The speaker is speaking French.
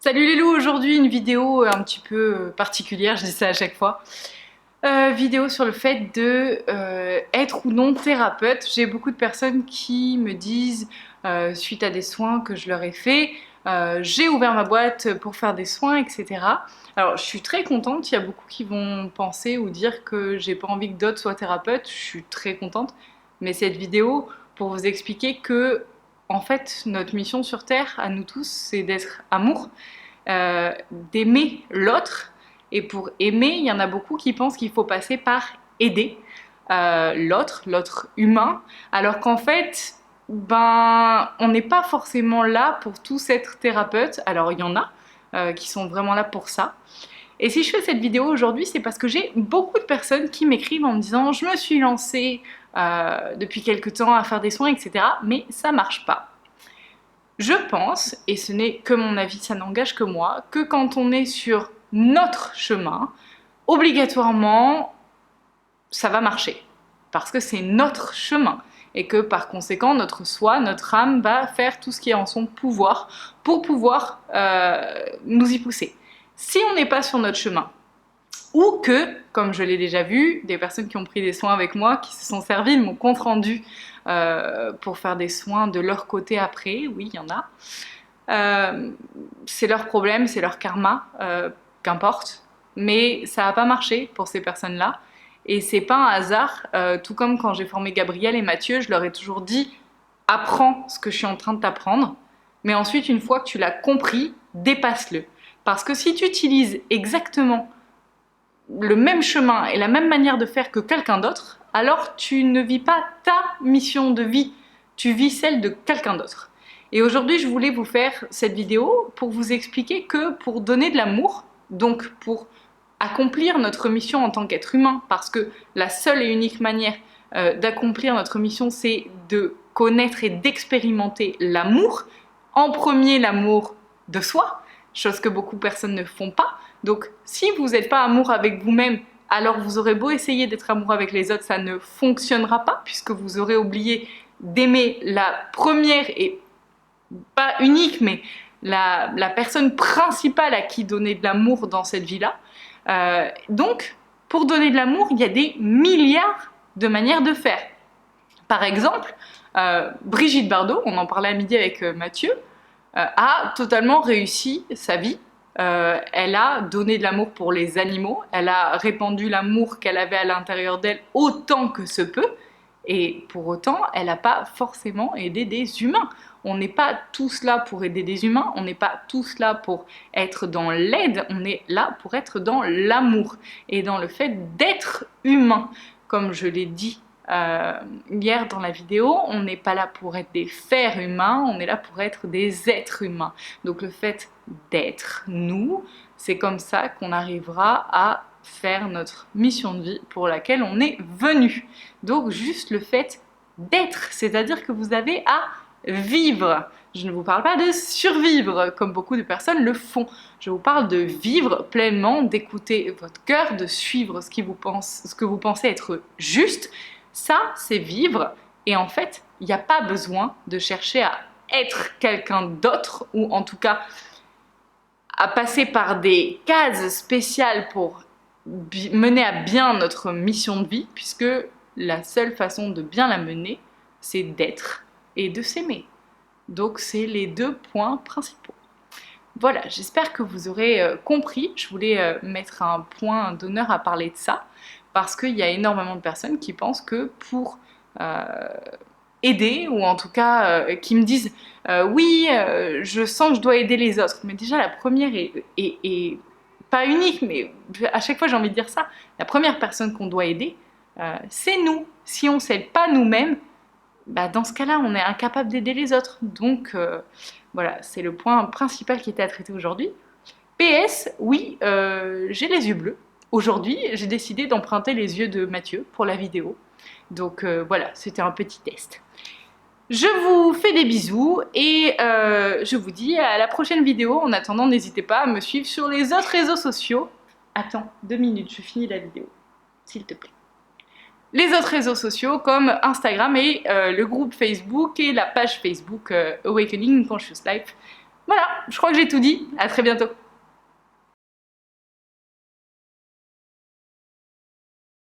Salut les loups, aujourd'hui une vidéo un petit peu particulière, je dis ça à chaque fois. Vidéo sur le fait de être ou non thérapeute. J'ai beaucoup de personnes qui me disent, suite à des soins que je leur ai fait, j'ai ouvert ma boîte pour faire des soins, etc. Alors je suis très contente, il y a beaucoup qui vont penser ou dire que j'ai pas envie que d'autres soient thérapeutes, je suis très contente. Mais cette vidéo, pour vous expliquer que, en fait, notre mission sur Terre, à nous tous, c'est d'être amour, d'aimer l'autre. Et pour aimer, il y en a beaucoup qui pensent qu'il faut passer par aider l'autre humain, alors qu'en fait, on n'est pas forcément là pour tous être thérapeute. Alors il y en a qui sont vraiment là pour ça. Et si je fais cette vidéo aujourd'hui, c'est parce que j'ai beaucoup de personnes qui m'écrivent en me disant je me suis lancée depuis quelque temps à faire des soins, etc. Mais ça marche pas. Je pense, et ce n'est que mon avis, ça n'engage que moi, que quand on est sur notre chemin, obligatoirement, ça va marcher. Parce que c'est notre chemin. Et que par conséquent, notre soi, notre âme va faire tout ce qui est en son pouvoir pour pouvoir nous y pousser. Si on n'est pas sur notre chemin, ou que, comme je l'ai déjà vu, des personnes qui ont pris des soins avec moi, qui se sont servis de mon compte rendu pour faire des soins de leur côté après, oui, il y en a. C'est leur problème, c'est leur karma, qu'importe. Mais ça n'a pas marché pour ces personnes-là. Et c'est pas un hasard, tout comme quand j'ai formé Gabriel et Mathieu, je leur ai toujours dit apprends ce que je suis en train de t'apprendre, mais ensuite, une fois que tu l'as compris, dépasse-le. Parce que si tu utilises exactement le même chemin et la même manière de faire que quelqu'un d'autre, alors tu ne vis pas ta mission de vie, tu vis celle de quelqu'un d'autre. Et aujourd'hui, je voulais vous faire cette vidéo pour vous expliquer que pour donner de l'amour, donc pour accomplir notre mission en tant qu'être humain, parce que la seule et unique manière d'accomplir notre mission, c'est de connaître et d'expérimenter l'amour. En premier, l'amour de soi, chose que beaucoup de personnes ne font pas. Donc, si vous n'êtes pas amour avec vous-même, alors vous aurez beau essayer d'être amour avec les autres, ça ne fonctionnera pas, puisque vous aurez oublié d'aimer la première et pas unique, mais la personne principale à qui donner de l'amour dans cette vie-là. Donc, pour donner de l'amour, il y a des milliards de manières de faire. Par exemple, Brigitte Bardot, on en parlait à midi avec Mathieu, a totalement réussi sa vie. Elle a donné de l'amour pour les animaux, elle a répandu l'amour qu'elle avait à l'intérieur d'elle autant que se peut, et pour autant, elle n'a pas forcément aidé des humains. On n'est pas tous là pour aider des humains, on n'est pas tous là pour être dans l'aide, on est là pour être dans l'amour et dans le fait d'être humain. Comme je l'ai dit hier dans la vidéo, on n'est pas là pour être des fers humains, on est là pour être des êtres humains. Donc le fait d'être nous, c'est comme ça qu'on arrivera à faire notre mission de vie pour laquelle on est venu. Donc juste le fait d'être, c'est-à-dire que vous avez à vivre. Je ne vous parle pas de survivre, comme beaucoup de personnes le font. Je vous parle de vivre pleinement, d'écouter votre cœur, de suivre ce que vous pensez être juste. Ça, c'est vivre. Et en fait, il n'y a pas besoin de chercher à être quelqu'un d'autre, ou en tout cas à passer par des cases spéciales pour mener à bien notre mission de vie, puisque la seule façon de bien la mener, c'est d'être et de s'aimer. Donc c'est les deux points principaux. Voilà, j'espère que vous aurez compris. Je voulais mettre un point d'honneur à parler de ça, parce qu'il y a énormément de personnes qui pensent que pour aider, ou en tout cas qui me disent oui, je sens que je dois aider les autres. Mais déjà, la première est pas unique, mais à chaque fois j'ai envie de dire ça. La première personne qu'on doit aider, c'est nous. Si on ne s'aide pas nous-mêmes, dans ce cas-là, on est incapable d'aider les autres. Donc voilà, c'est le point principal qui était à traiter aujourd'hui. PS, oui, j'ai les yeux bleus. Aujourd'hui, j'ai décidé d'emprunter les yeux de Mathieu pour la vidéo. Donc voilà, c'était un petit test. Je vous fais des bisous et je vous dis à la prochaine vidéo. En attendant, n'hésitez pas à me suivre sur les autres réseaux sociaux. Attends, 2 minutes, je finis la vidéo, s'il te plaît. Les autres réseaux sociaux comme Instagram et le groupe Facebook et la page Facebook Awakening Conscious Life. Voilà, je crois que j'ai tout dit. À très bientôt.